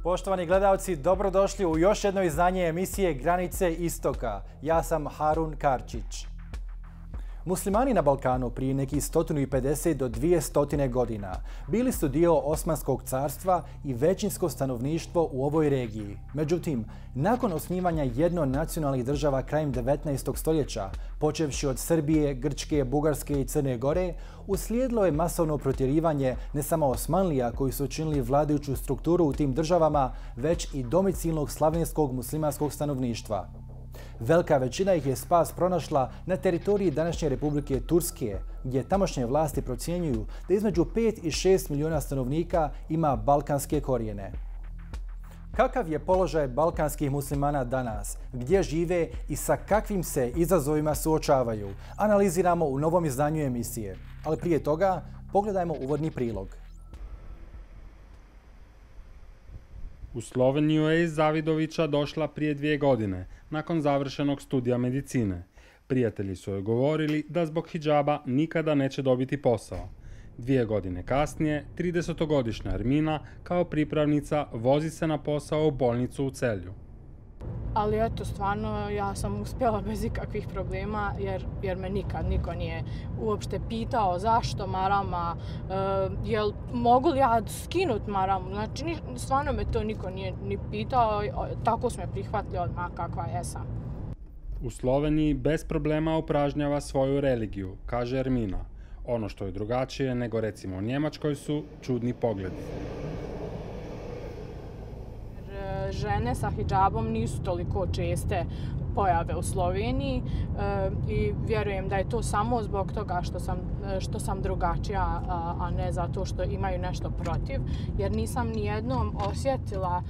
Poštovani gledalci, dobrodošli u još jedno izdanje emisije Granice Istoka. Ja sam Harun Karčić. Muslimani na Balkanu prije nekih 150 do 200 godina bili su dio Osmanskog carstva i većinsko stanovništvo u ovoj regiji. Međutim, nakon osnivanja jednonacionalnih država krajem 19. stoljeća, počevši od Srbije, Grčke, Bugarske i Crne Gore, uslijedilo je masovno protjerivanje ne samo Osmanlija koji su činili vladajuću strukturu u tim državama, već i domicilnog slavenskog muslimanskog stanovništva. Velika većina ih je spas pronašla na teritoriji današnje Republike Turske, gdje tamošnje vlasti procjenjuju da između 5 i 6 milijuna stanovnika ima balkanske korijene. Kakav je položaj balkanskih muslimana danas? Gdje žive i sa kakvim se izazovima suočavaju? Analiziramo u novom izdanju emisije. Ali prije toga pogledajmo uvodni prilog. U Sloveniju je iz Zavidovića došla prije 2 godine, nakon završenog studija medicine. Prijatelji su joj govorili da zbog hidžaba nikada neće dobiti posao. 2 godine kasnije, 30-godišnja Ermina kao pripravnica vozi se na posao u bolnicu u Celju. Ali eto, stvarno, ja sam uspjela bez ikakvih problema jer me nikad niko nije uopšte pitao zašto marama, jel mogu li ja skinut maramu. Znači, stvarno me to niko nije ni pitao, tako smo me prihvatili odmah kakva jesam. U Sloveniji bez problema upražnjava svoju religiju, kaže Ermina. Ono što je drugačije nego recimo u Njemačkoj su čudni pogledi. Žene sa hidžabom nisu toliko česte pojave u Sloveniji i vjerujem da je to samo zbog toga što sam drugačija, a ne zato što imaju nešto protiv. Jer nisam nijednom osjetila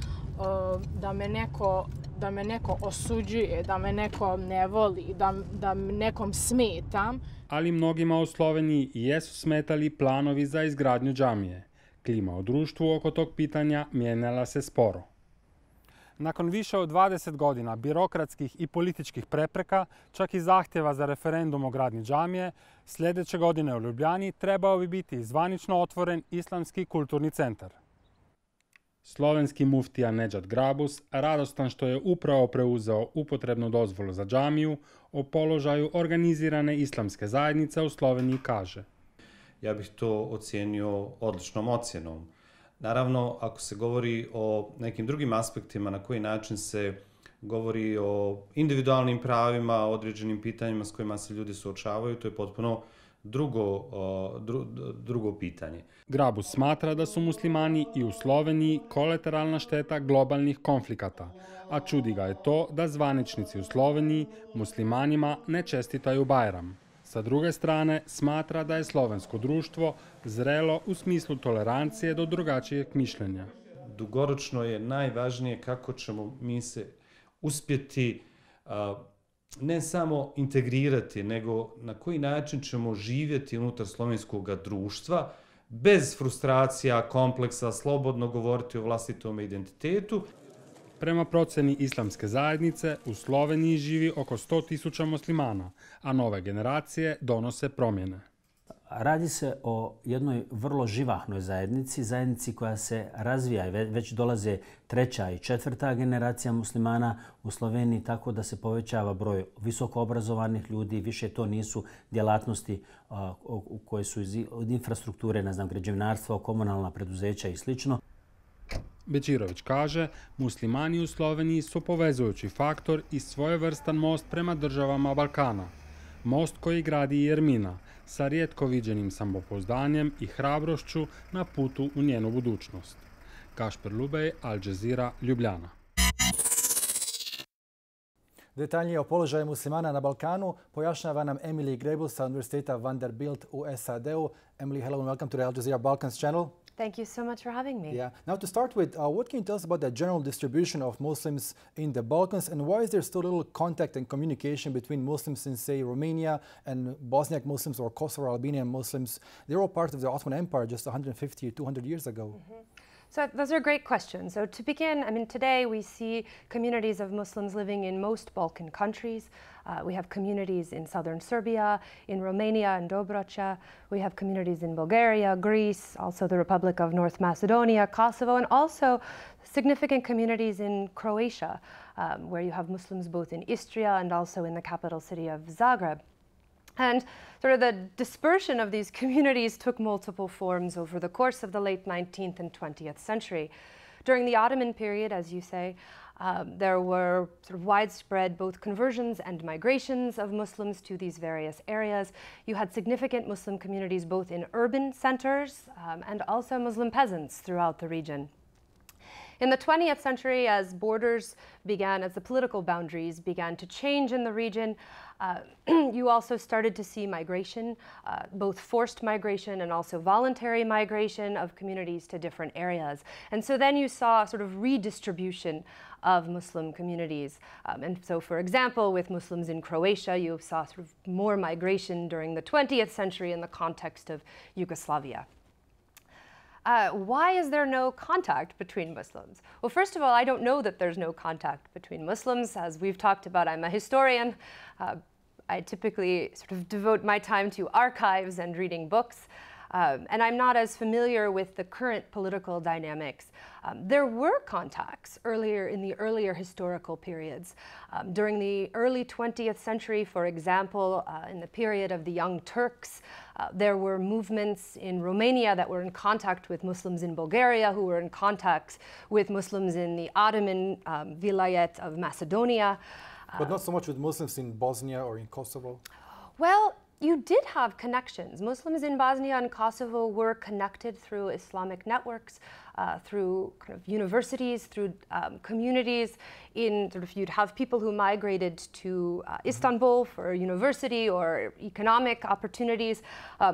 da me neko osuđuje, da me neko ne voli, da nekom smetam. Ali mnogima u Sloveniji jesu smetali planovi za izgradnju džamije. Klima u društvu oko tog pitanja mijenjala se sporo. Nakon više od 20 godina birokratskih i političkih prepreka, čak i zahtjeva za referendum o gradnji džamije, sljedeće godine u Ljubljani trebao bi biti zvanično otvoren Islamski kulturni centar. Slovenski muftija Nedžad Grabus, radostan što je upravo preuzeo upotrebnu dozvolu za džamiju, o položaju organizirane islamske zajednice u Sloveniji kaže: Ja bih to ocijenio odličnom ocjenom. Naravno, ako se govori o nekim drugim aspektima na koji način se govori o individualnim pravima, određenim pitanjima s kojima se ljudi suočavaju, to je potpuno drugo pitanje. Grabus smatra da su muslimani i u Sloveniji kolateralna šteta globalnih konflikata, a čudi ga je to da zvaničnici u Sloveniji muslimanima ne čestitaju Bajram. Sa druge strane, smatra da je slovensko društvo zrelo u smislu tolerancije do drugačijeg mišljenja. Dugoročno je najvažnije kako ćemo mi se uspjeti ne samo integrirati, nego na koji način ćemo živjeti unutar slovenskog društva, bez frustracija, kompleksa, slobodno govoriti o vlastitom identitetu. Prema procjeni islamske zajednice, u Sloveniji živi oko 100.000 muslimana, a nove generacije donose promjene. Radi se o jednoj vrlo živahnoj zajednici koja se razvija i već dolaze 3. i 4. generacija muslimana u Sloveniji, tako da se povećava broj visoko obrazovanih ljudi. Više to nisu djelatnosti koje su od infrastrukture, građevinarstva, komunalna preduzeća i sl. Bečirović kaže, muslimani u Sloveniji su povezujući faktor i svojevrstan most prema državama Balkana. Most koji gradi i Ermina, sa rijetko viđenim samopouzdanjem i hrabrošću na putu u njenu budućnost. Gašper Lubej, Al Jazeera, Ljubljana. Detaljnije o položaju muslimana na Balkanu pojašnjava nam Greble sa Univerziteta Vanderbilt u SAD-u. Emily, hello and welcome to the Al Jazeera Balkans channel. Thank you so much for having me. Yeah. Now to start with, what can you tell us about the general distribution of Muslims in the Balkans, and why is there still little contact and communication between Muslims in, say, Romania and Bosniak Muslims or Kosovo Albanian Muslims? They were all part of the Ottoman Empire just 150 or 200 years ago. So those are great questions. So to begin, I mean, today we see communities of Muslims living in most Balkan countries. We have communities in southern Serbia, in Romania and Dobrocha. We have communities in Bulgaria, Greece, also the Republic of North Macedonia, Kosovo, and also significant communities in Croatia, where you have Muslims both in Istria and also in the capital city of Zagreb. And sort of the dispersion of these communities took multiple forms over the course of the late 19th and 20th century. During the Ottoman period, as you say, there were sort of widespread both conversions and migrations of Muslims to these various areas. You had significant Muslim communities both in urban centers and also Muslim peasants throughout the region. In the 20th century, as borders began, as the political boundaries began to change in the region, you also started to see migration, both forced migration and also voluntary migration of communities to different areas. And so then you saw sort of redistribution of Muslim communities. And so, for example, with Muslims in Croatia, you saw sort of more migration during the 20th century in the context of Yugoslavia. Why is there no contact between Muslims? Well, first of all, I don't know that there's no contact between Muslims. As we've talked about, I'm a historian. I typically sort of devote my time to archives and reading books. And I'm not as familiar with the current political dynamics. There were contacts in the earlier historical periods. During the early 20th century, for example, in the period of the Young Turks, there were movements in Romania that were in contact with Muslims in Bulgaria, who were in contact with Muslims in the Ottoman Vilayet of Macedonia. But not so much with Muslims in Bosnia or in Kosovo? Well, you did have connections. Muslims in Bosnia and Kosovo were connected through Islamic networks, through kind of universities, through communities. You'd have people who migrated to Istanbul for university or economic opportunities,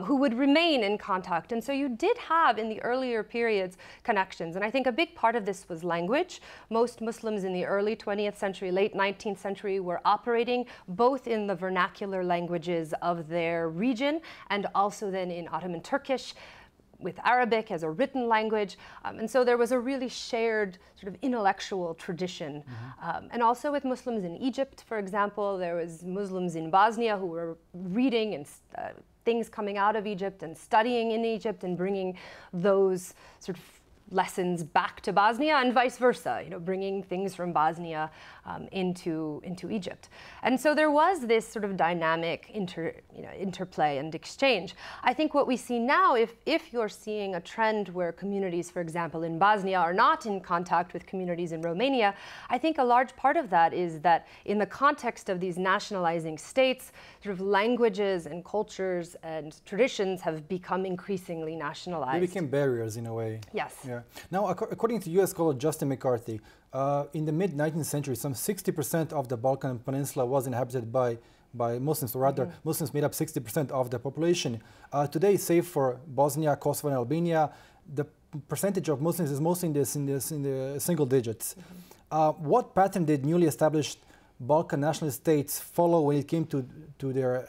who would remain in contact. And so you did have, in the earlier periods, connections. And I think a big part of this was language. Most Muslims in the early 20th century, late 19th century, were operating both in the vernacular languages of their region and also then in Ottoman Turkish, with Arabic as a written language. And so there was a really shared sort of intellectual tradition. And also with Muslims in Egypt, for example, there was Muslims in Bosnia who were reading and things coming out of Egypt and studying in Egypt and bringing those sort of lessons back to Bosnia, and vice versa, bringing things from Bosnia into Egypt. And so there was this sort of dynamic interplay and exchange. I think what we see now, if you're seeing a trend where communities, for example, in Bosnia are not in contact with communities in Romania, I think a large part of that is that in the context of these nationalizing states, sort of languages and cultures and traditions have become increasingly nationalized. They became barriers in a way. Yes. Yeah. Now, according to U.S. scholar Justin McCarthy, in the mid-19th century, some 60% of the Balkan Peninsula was inhabited by Muslims, or rather, Muslims made up 60% of the population. Today, save for Bosnia, Kosovo, and Albania, the percentage of Muslims is mostly in the single digits. What pattern did newly established Balkan nationalist states follow when it came to their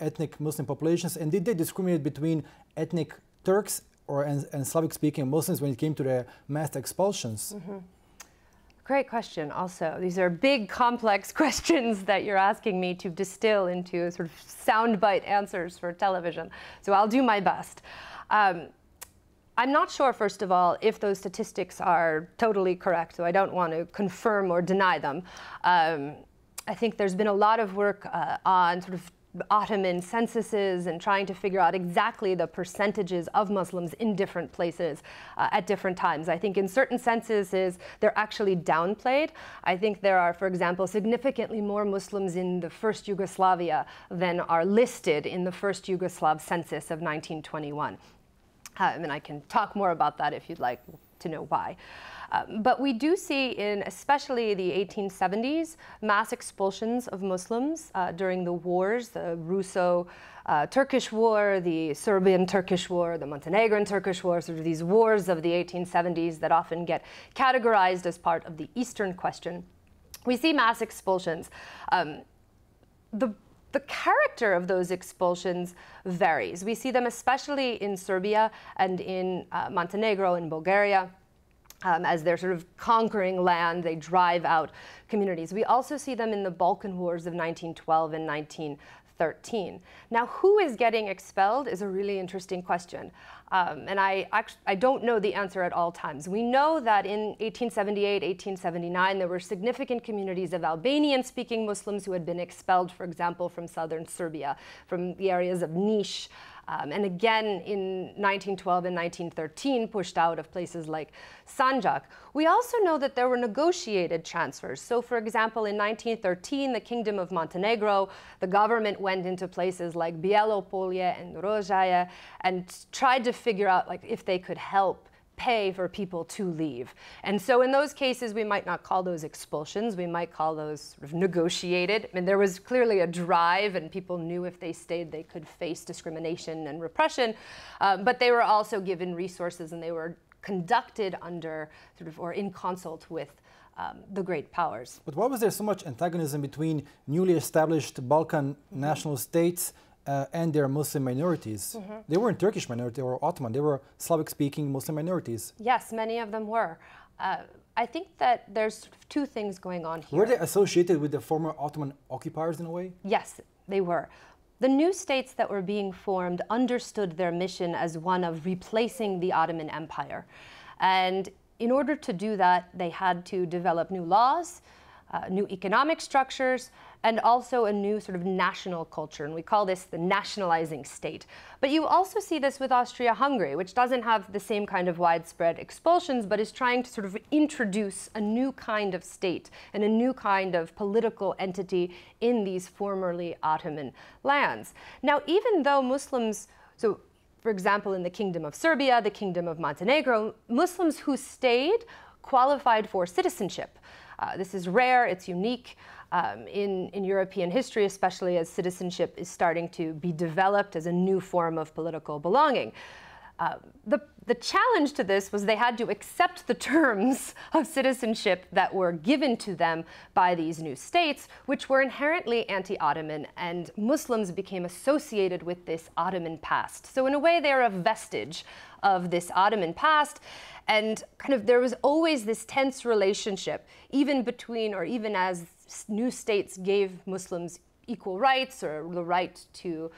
ethnic Muslim populations, and did they discriminate between ethnic Turks and Slavic-speaking Muslims when it came to their mass expulsions? Great question also. These are big, complex questions that you're asking me to distill into sort of soundbite answers for television. So I'll do my best. I'm not sure, first of all, if those statistics are totally correct, so I don't want to confirm or deny them. I think there's been a lot of work on sort of Ottoman censuses and trying to figure out exactly the percentages of Muslims in different places at different times. I think in certain censuses, they're actually downplayed. I think there are, for example, significantly more Muslims in the first Yugoslavia than are listed in the first Yugoslav census of 1921. And I can talk more about that if you'd like to know why. But we do see in especially the 1870s mass expulsions of Muslims during the wars, the Russo-Turkish War, the Serbian-Turkish War, the Montenegrin-Turkish War, sort of these wars of the 1870s that often get categorized as part of the Eastern question. We see mass expulsions. The character of those expulsions varies. We see them especially in Serbia and in Montenegro and Bulgaria. As they're sort of conquering land, they drive out communities. We also see them in the Balkan Wars of 1912 and 1913. Now, who is getting expelled is a really interesting question. And I don't know the answer at all times. We know that in 1878, 1879, there were significant communities of Albanian-speaking Muslims who had been expelled, for example, from southern Serbia, from the areas of Niš, and again in 1912 and 1913 pushed out of places like Sanjak. We also know that there were negotiated transfers. So for example, in 1913, the Kingdom of Montenegro, the government went into places like Bijelopolje and Rožaje and tried to figure out if they could help pay for people to leave. And so in those cases, we might not call those expulsions, we might call those sort of negotiated. I mean, there was clearly a drive and people knew if they stayed, they could face discrimination and repression, but they were also given resources and they were conducted under or in consult with the great powers. But why was there so much antagonism between newly established Balkan national states and their Muslim minorities? They weren't Turkish minority or Ottoman, they were Slavic-speaking Muslim minorities. Yes, many of them were. I think that there's two things going on here. Were they associated with the former Ottoman occupiers in a way? Yes, they were. The new states that were being formed understood their mission as one of replacing the Ottoman Empire. And in order to do that, they had to develop new laws, new economic structures, and also a new sort of national culture. And we call this the nationalizing state. But you also see this with Austria-Hungary, which doesn't have the same kind of widespread expulsions, but is trying to sort of introduce a new kind of state and a new kind of political entity in these formerly Ottoman lands. Now, even though Muslims, so for example, in the Kingdom of Serbia, the Kingdom of Montenegro, Muslims who stayed qualified for citizenship. This is rare, it's unique in European history, especially as citizenship is starting to be developed as a new form of political belonging. The challenge to this was they had to accept the terms of citizenship that were given to them by these new states, which were inherently anti-Ottoman, and Muslims became associated with this Ottoman past. So in a way, they're a vestige of this Ottoman past, and there was always this tense relationship, even between, or even as new states gave Muslims equal rights or the right to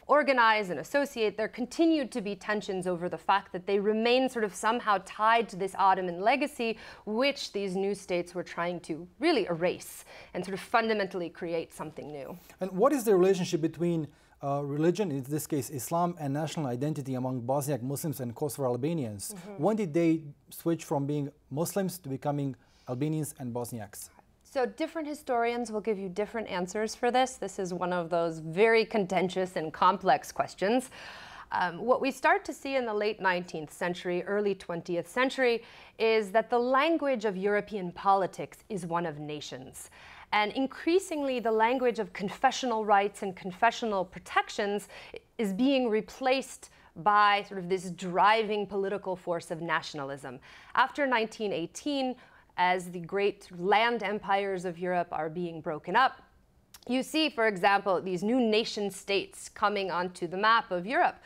organize and associate, there continued to be tensions over the fact that they remain somehow tied to this Ottoman legacy, which these new states were trying to really erase and fundamentally create something new. And what is the relationship between religion, in this case Islam, and national identity among Bosniak Muslims and Kosovo Albanians? When did they switch from being Muslims to becoming Albanians and Bosniaks? So different historians will give you different answers for this. This is one of those very contentious and complex questions. What we start to see in the late 19th century, early 20th century, is that the language of European politics is one of nations. And increasingly, the language of confessional rights and confessional protections is being replaced by this driving political force of nationalism. After 1918, as the great land empires of Europe are being broken up, you see, for example, these new nation states coming onto the map of Europe.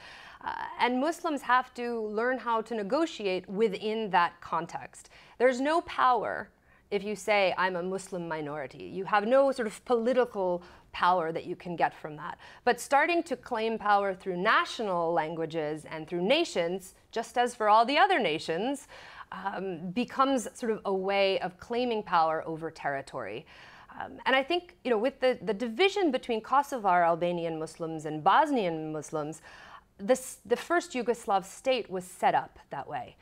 And Muslims have to learn how to negotiate within that context. There's no power if you say, I'm a Muslim minority. You have no political power that you can get from that. But starting to claim power through national languages and through nations, just as for all the other nations, becomes a way of claiming power over territory. And I think, with the division between Kosovar Albanian Muslims and Bosnian Muslims, the first Yugoslav state was set up that way.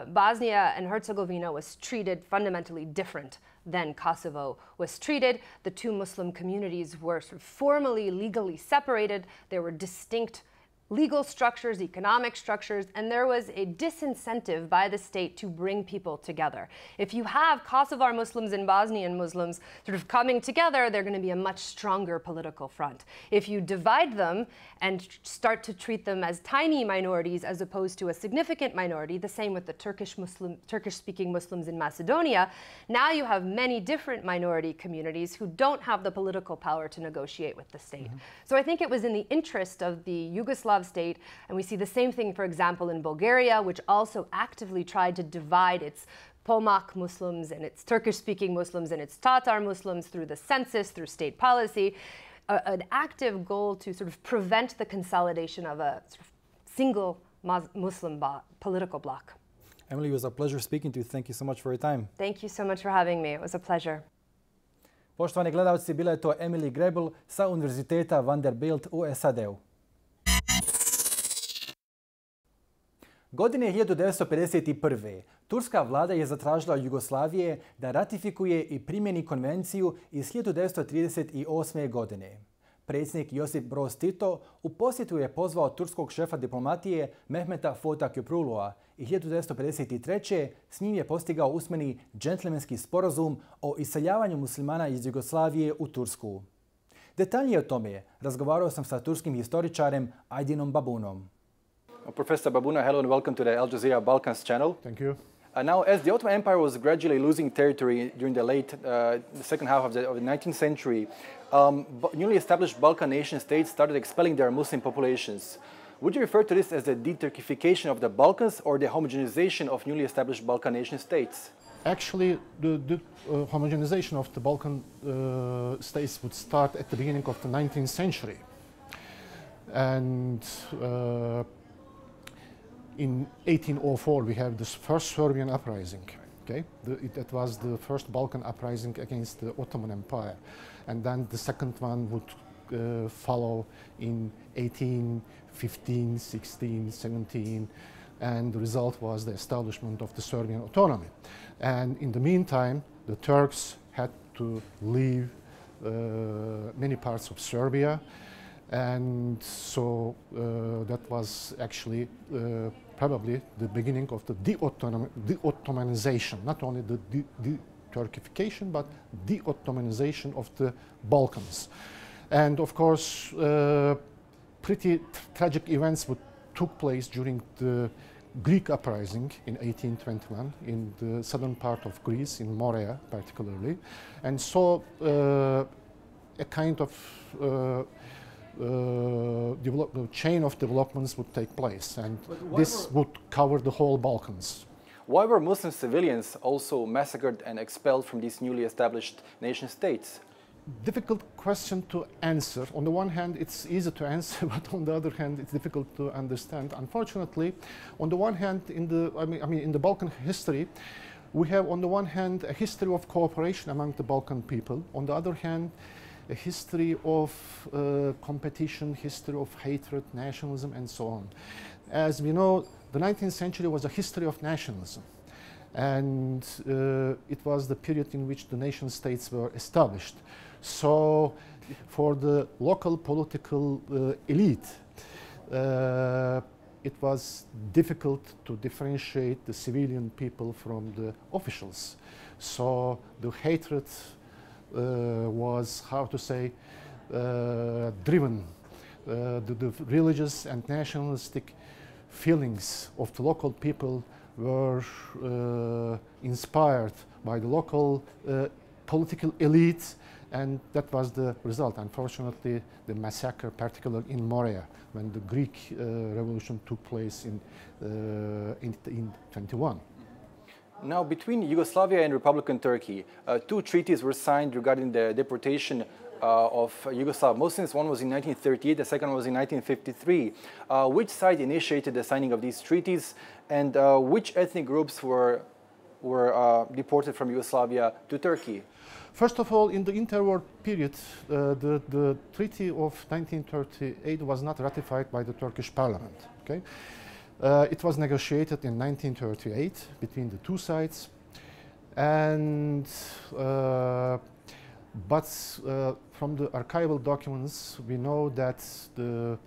Bosnia and Herzegovina was treated fundamentally different than Kosovo was treated. The two Muslim communities were formally, legally separated. There were distinct legal structures, economic structures, and there was a disincentive by the state to bring people together. If you have Kosovar Muslims and Bosnian Muslims coming together, they're going to be a much stronger political front. If you divide them and start to treat them as tiny minorities as opposed to a significant minority, the same with the Turkish-speaking Muslims in Macedonia, now you have many different minority communities who don't have the political power to negotiate with the state. So I think it was in the interest of the Yugoslav state, and we see the same thing, for example, in Bulgaria, which also actively tried to divide its Pomak Muslims and its Turkish-speaking Muslims and its Tatar Muslims through the census, through state policy, an active goal to sort of prevent the consolidation of a sort of single Muslim political bloc. Emily, it was a pleasure speaking to you. Thank you so much for your time. Thank you so much for having me. It was a pleasure. Poštovani gledalci, bila je to Emily Greble sa Univerziteta Vanderbilt u SAD-u. Godine 1951. Turska vlada je zatražila od Jugoslavije da ratifikuje i primjeni konvenciju iz 1938. godine. Predsjednik Josip Broz Tito u posjetu je pozvao turskog šefa diplomatije Mehmeta Fotaköprülua i 1953. s njim je postigao usmeni džentlmenski sporazum o iseljavanju muslimana iz Jugoslavije u Tursku. Detaljnije o tome razgovarao sam sa turskim historičarem Aydinom Babunom. Professor Babuna, hello and welcome to the Al Jazeera Balkans channel. Thank you. Now, as the Ottoman Empire was gradually losing territory during the second half of the 19th century, newly established Balkan nation states started expelling their Muslim populations. Would you refer to this as the de-Turkification of the Balkans or the homogenization of newly established Balkan nation states? Actually, the homogenization of the Balkan states would start at the beginning of the 19th century. And in 1804, we have this first Serbian uprising. Okay, that was the first Balkan uprising against the Ottoman Empire, and then the second one would follow in 1815, 16, 17, and the result was the establishment of the Serbian autonomy. And in the meantime, the Turks had to leave many parts of Serbia. And so that was actually probably the beginning of the de-Ottomanization, not only the de-Turkification, but de-Ottomanization of the Balkans. And of course, pretty tragic events took place during the Greek uprising in 1821 in the southern part of Greece, in Morea particularly. And so a kind of the chain of developments would take place, and this would cover the whole Balkans. Why were Muslim civilians also massacred and expelled from these newly established nation states? Difficult question to answer. On the one hand, it's easy to answer, but on the other hand, it's difficult to understand. Unfortunately, on the one hand, in the Balkan history, we have on the one hand a history of cooperation among the Balkan people. On the other hand, a history of competition, history of hatred, nationalism, and so on. As we know, the 19th century was a history of nationalism. And it was the period in which the nation states were established. So for the local political elite, it was difficult to differentiate the civilian people from the officials. So the hatred was, how to say, driven. The religious and nationalistic feelings of the local people were inspired by the local political elite, and that was the result. Unfortunately, the massacre, particularly in Morea, when the Greek Revolution took place in 21. Now, between Yugoslavia and Republican Turkey, two treaties were signed regarding the deportation of Yugoslav Muslims. One was in 1938, the second was in 1953. Which side initiated the signing of these treaties, and which ethnic groups were deported from Yugoslavia to Turkey? First of all, in the interwar period, the Treaty of 1938 was not ratified by the Turkish parliament. Okay? It was negotiated in 1938 between the two sides, and but from the archival documents, we know that the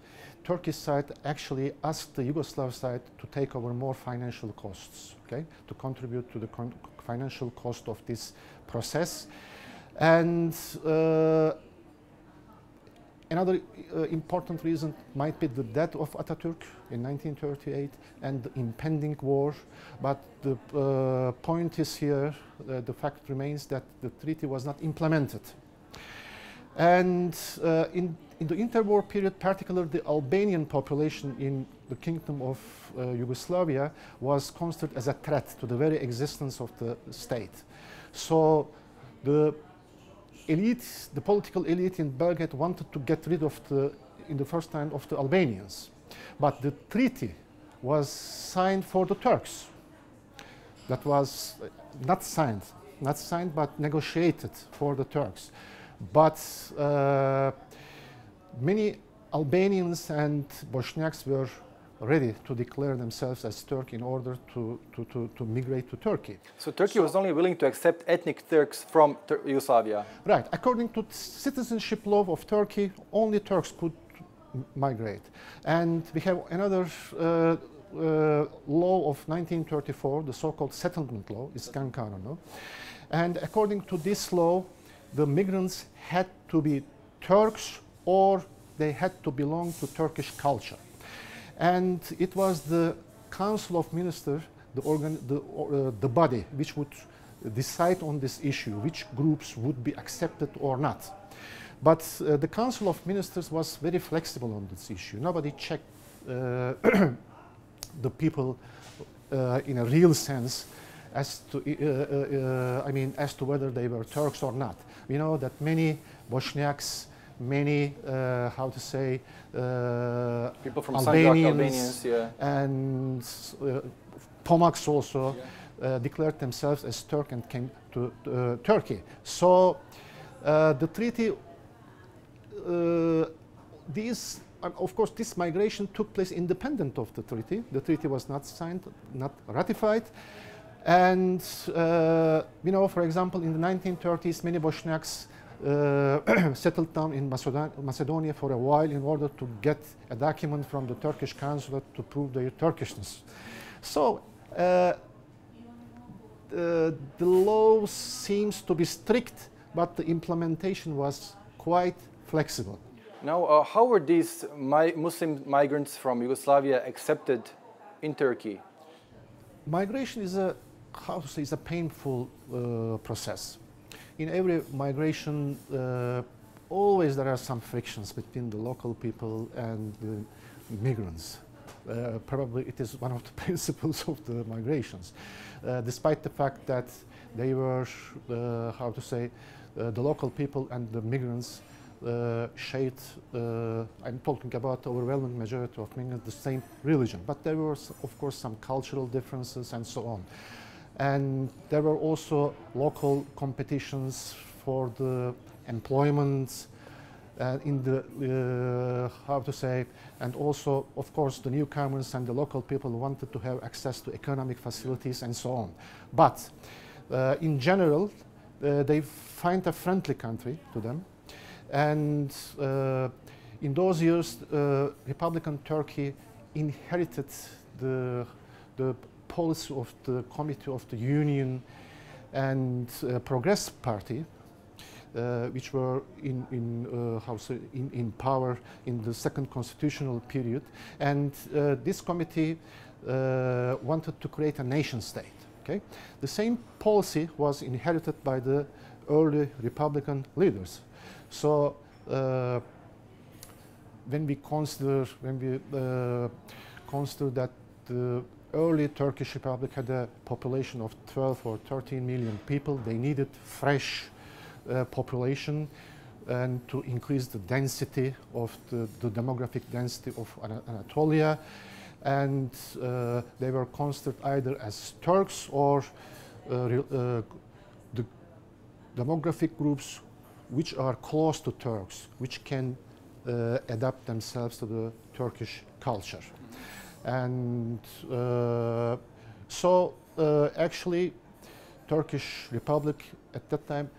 Turkish side actually asked the Yugoslav side to take over more financial costs, okay, to contribute to the financial cost of this process. And another important reason might be the death of Atatürk in 1938 and the impending war. But the point is here, the fact remains that the treaty was not implemented. And in the interwar period, particularly the Albanian population in the Kingdom of Yugoslavia was considered as a threat to the very existence of the state. So the elite, the political elite in Belgrade wanted to get rid of in the first time of the Albanians. But the treaty was signed for the Turks. That was not signed but negotiated for the Turks. But many Albanians and Bosniaks were ready to declare themselves as Turk in order to migrate to Turkey. So Turkey was only willing to accept ethnic Turks from Yugoslavia? Right. According to citizenship law of Turkey, only Turks could migrate. And we have another law of 1934, the so-called settlement law, İskan Kanunu. And according to this law, the migrants had to be Turks or they had to belong to Turkish culture. And it was the Council of Ministers, the body which would decide on this issue, which groups would be accepted or not. But the Council of Ministers was very flexible on this issue. Nobody checked the people in a real sense as to, as to whether they were Turks or not. We know that many Bosniaks, many, people from Albanians, yeah. and Pomaks also declared themselves as Turk and came to Turkey. So the treaty, of course, this migration took place independent of the treaty. The treaty was not signed, not ratified. And, for example, in the 1930s, many Bosniaks settled down in Macedonia for a while in order to get a document from the Turkish consulate to prove their Turkishness. So the law seems to be strict, but the implementation was quite flexible. Now, how were these Muslim migrants from Yugoslavia accepted in Turkey? Migration is a painful process. In every migration, always there are some frictions between the local people and the migrants. Probably it is one of the principles of the migrations. Despite the fact that they were, the local people and the migrants shared, I'm talking about the overwhelming majority of migrants, the same religion. But there were, of course, some cultural differences and so on. And there were also local competitions for the employment in the, and also, of course, the newcomers and the local people wanted to have access to economic facilities and so on. But in general, they find a friendly country to them. And in those years, Republican Turkey inherited the policy of the Committee of the Union and Progress Party, which were in power in the second constitutional period. And this committee wanted to create a nation state. Okay? The same policy was inherited by the early Republican leaders. So when we consider that the early Turkish Republic had a population of 12 or 13 million people, they needed fresh population and to increase the density of the demographic density of Anatolia. And they were considered either as Turks or the demographic groups which are close to Turks, which can adapt themselves to the Turkish culture. And actually, Turkish Republic at that time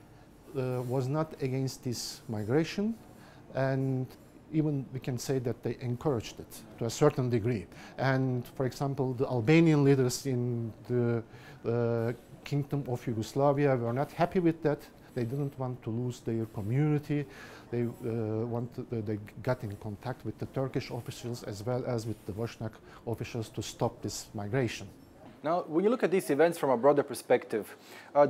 was not against this migration, and even we can say that they encouraged it to a certain degree. And for example, the Albanian leaders in the Kingdom of Yugoslavia were not happy with that. They didn't want to lose their community. They they got in contact with the Turkish officials as well as with the Bosniak officials to stop this migration. Now, when you look at these events from a broader perspective,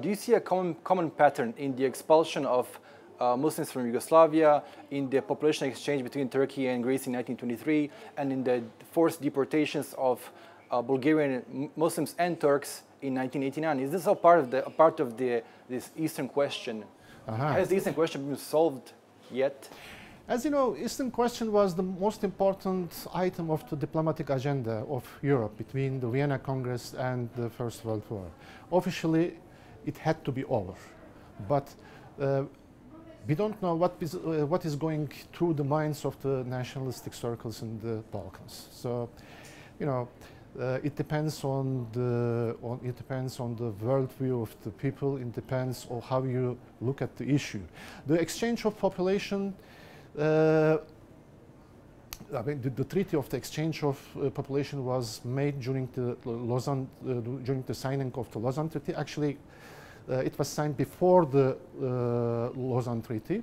do you see a common pattern in the expulsion of Muslims from Yugoslavia, in the population exchange between Turkey and Greece in 1923, and in the forced deportations of Bulgarian Muslims and Turks in 1989. Is this all part of this Eastern question? Has the Eastern question been solved yet? As you know, Eastern question was the most important item of the diplomatic agenda of Europe between the Vienna Congress and the First World War. Officially, it had to be over, but we don't know what is going through the minds of the nationalistic circles in the Balkans. So, you know, it depends on the worldview of the people. It depends on how you look at the issue. The exchange of population. I mean, the treaty of the exchange of population was made during the during the signing of the Lausanne Treaty. Actually, it was signed before the Lausanne Treaty,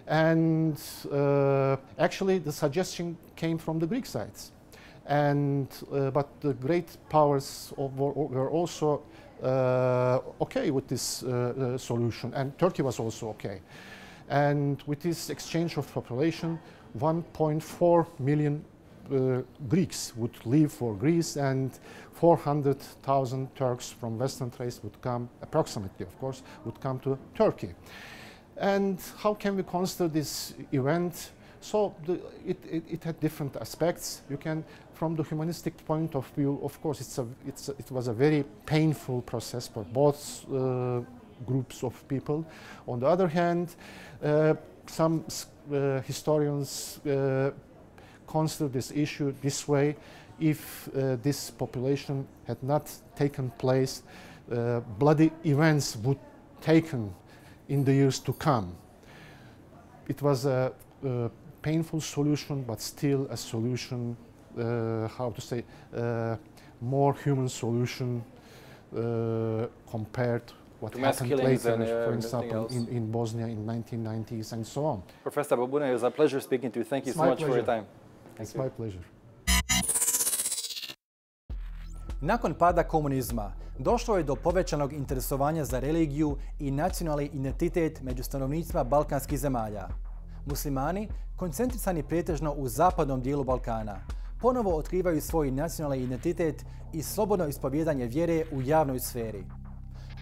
and actually the suggestion came from the Greek sides, and but the great powers were also okay with this solution, and Turkey was also okay. And with this exchange of population, 1.4 million Greeks would leave for Greece, and 400,000 Turks from Western Thrace would come, approximately of course, would come to Turkey. And how can we consider this event? So it had different aspects. You can, from the humanistic point of view, of course, it was a very painful process for both groups of people. On the other hand, some historians consider this issue this way: if this population had not taken place, bloody events would taken in the years to come. It was a painful solution, but still a solution, how to say, more human solution compared what happened later, for example, in Bosnia in 1990s and so on. Professor Babuna, it was a pleasure speaking to you. Thank you so much for your time. It's my pleasure. Nakon pada komunizma, došlo je do povećanog interesovanja za religiju i nacionalni identitet među stanovnicima balkanskih zemalja. Muslimani, koncentrisani pretežno u zapadnom dijelu Balkana, ponovo otkrivaju svoj nacionalni identitet i slobodno ispovjedanje vjere u javnoj sferi.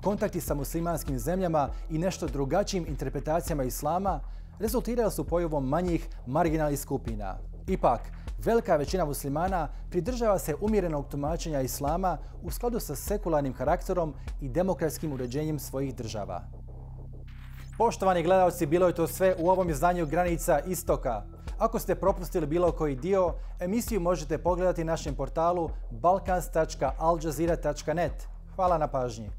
Kontakti sa muslimanskim zemljama i nešto drugačijim interpretacijama islama rezultirali su pojavom manjih marginalnih skupina. Ipak, velika većina muslimana pridržava se umjerenog tumačenja islama u skladu sa sekularnim karakterom i demokratskim uređenjem svojih država. Poštovani gledalci, bilo je to sve u ovom izdanju Granica Istoka. Ako ste propustili bilo koji dio, emisiju možete pogledati na našem portalu balkans.aljazeera.net. Hvala na pažnji.